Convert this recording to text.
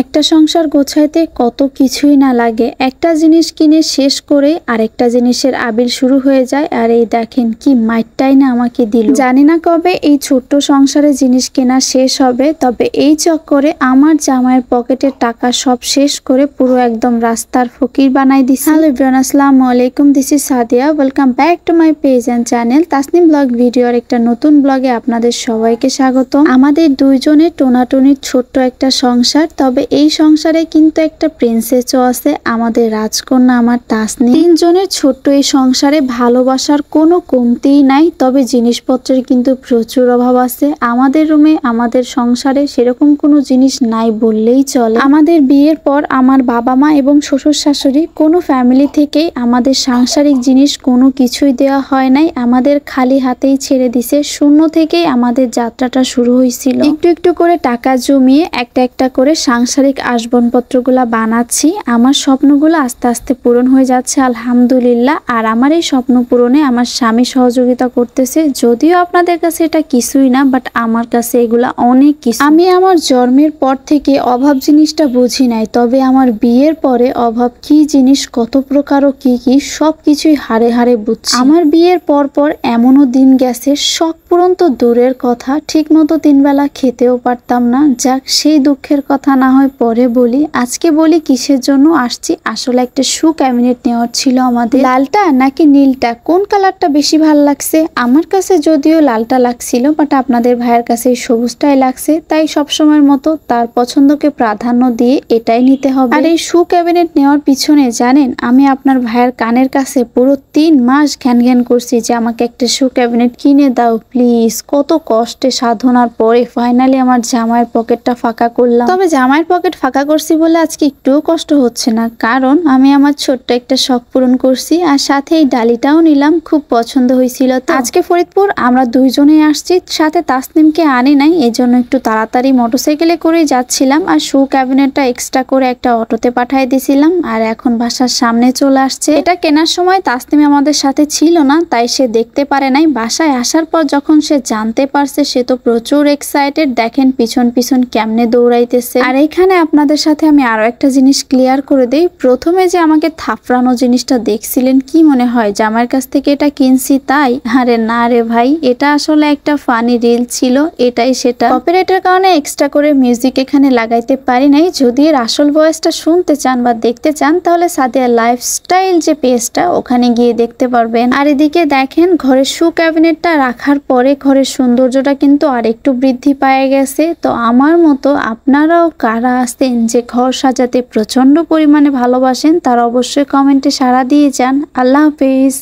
একটা সংসার গোছাইতে কত কিছুই না লাগে। একটা জিনিস কিনে শেষ করে আরেকটা জিনিসের আবিল শুরু হয়ে যায়। আর এই দেখেন কি মাইটটাই না আমাকে দিল। জানি না কবে এই ছোট্ট সংসারে জিনিস কেনা শেষ হবে, তবে এই চক্করে আমার জামাইয়ের পকেটের টাকা সব শেষ করে পুরো একদম রাস্তার ফকির বানাই দিছে। হ্যালো এভরিওয়ান, আসসালামু আলাইকুম, this is Sadia. Welcome back to my page and channel Tasnim blog ভিডিওর একটা নতুন ব্লগে আপনাদের সবাইকে স্বাগত। আমাদের দুইজনের টোনাটুনির ছোট্ট একটা সংসার, তবে এই সংসারে কিন্তু একটা প্রিন্সেসও আছে, আমাদের রাজকন্যা আমার তাসনিম। তিনজনের ছোট্ট এই সংসারে ভালোবাসার কোনো কমতিই নাই, তবে জিনিসপত্রের কিন্তু প্রচুর অভাব আছে। আমাদের রুমে আমাদের সংসারে সেরকম কোনো জিনিস নাই বললেই চলে। আমাদের বিয়ের পর আমার বাবা মা এবং শ্বশুর শাশুড়ি কোনো ফ্যামিলি থেকেই আমাদের সাংসারিক জিনিস কোনো কিছুই দেওয়া হয় নাই, আমাদের খালি হাতেই ছেড়ে দিছে। শূন্য থেকেই আমাদের যাত্রাটা শুরু হয়েছিল। একটু একটু করে টাকা জমিয়ে একটা একটা করে সাংসারিক আসবাবপত্রগুলা বানাচ্ছি। আমার স্বপ্নগুলো আস্তে আস্তে পূরণ হয়ে যাচ্ছে আলহামদুলিল্লাহ। আর আমার এই স্বপ্ন পূরণে আমার স্বামী সহযোগিতা করতেছে। যদিও আপনাদের কাছে এটা কিছুই না, বাট আমার কাছে এগুলা অনেক কিছু। আমি আমার জন্মের পর থেকে অভাব জিনিসটা বুঝি নাই, তবে আমার বিয়ের পরে অভাব কি জিনিস, কত প্রকার ও কি কি সব কিছুই হাড়ে হাড়ে বুঝছি। আমার বিয়ের পর পর এমনও দিন গেছে, শখ পূরণ তো দূরের কথা, ঠিক মতো 3 বেলা খেতেও পারতাম না। যাক, সেই দুঃখের কথা না হয় পরে বলি। আজকে বলি কিসের জন্য আসছি। আসলে একটা শু ক্যাবিনেট নেওয়ার ছিল আমাদের। লালটা নাকি নীলটা, কোন কালারটা বেশি ভালো লাগছে? আমার কাছে যদিও লালটা লাগছিল, বাট আপনাদের ভাইয়ের কাছে সবুজটাই লাগছে, তাই সবসময়ের মতো তার পছন্দকে প্রাধান্য দিয়ে এটাই নিতে হবে। আর এই শু ক্যাবিনেট নেওয়ার পিছনে জানেন, আমি আপনার ভাইয়ের কানের কাছে পুরো 3 মাস ঘ্যান ঘ্যান করছি যে আমাকে একটা শু ক্যাবিনেট কিনে দাও প্লিজ। কত কষ্টে সাধনার পরে ফাইনালি আমার জামাইয়ের পকেটটা ফাঁকা করলাম। তবে জামাইয়ের পকেট ফাঁকা করছি বলে আজকে একটুও কষ্ট হচ্ছে না, কারণ আমি আমার ছোট্ট একটা শখ পূরণ করছি। আর সাথে এই ডালিটাও নিলাম, খুব পছন্দ হয়েছিল। তো আজকে ফরিদপুর আমরা দুইজনেই আসছি, সাথে তাসনিমকে আনি নাই, এই জন্য একটু তাড়াতাড়ি মোটরসাইকেলে করেই যাচ্ছিলাম। আর শু ক্যাবিনেটটা এক্সট্রা করে একটা অটোতে পাঠিয়ে দিয়েছিলাম, আর এখন বাসার সামনে চলে আসছে। এটা কেনার সময় তাসনিম আমাদের সাথে ছিল না, তাই সে দেখতে পারে নাই। বাসায় আসার পর যখন সে জানতে পারছে, সে তো প্রচুর এক্সাইটেড। দেখেন পিছন পিছন কেমনে দৌড়াইতেছে। আর এখানে আপনাদের সাথে আমি আরো একটা জিনিস ক্লিয়ার করে দেই। প্রথমে যে আমাকে থাপড়ানো জিনিসটা দেখছিলেন, কি মনে হয় জামাইয়ের কাছ থেকে এটা কিনছি তাই? আরে না রে ভাই, এটা আসলে একটা ফানি রিল ছিল, এটাই সেটা। কপিরাইটের কারণে এক্সট্রা করে মিউজিক এখানে লাগাইতে পারি নাই। যদি এর আসল ভয়েসটা শুনতে চান বা দেখতে চান, তাহলে সাদিয়া লাইফস্টাইল যে পেজটা, ওখানে গিয়ে দেখতে পারবেন। আর এদিকে দেখেন ঘরের শু ক্যাবিনেটটা রাখার পরে ঘরের সৌন্দর্যটা কিন্তু আরেকটু বৃদ্ধি পেয়ে গেছে। তো আমার মতো আপনারাও কারা আছেন যে ঘর সাজাতে প্রচন্ড পরিমাণে ভালোবাসেন, তারা অবশ্যই কমেন্টে সাড়া দিয়ে যান। আল্লাহ হাফেজ।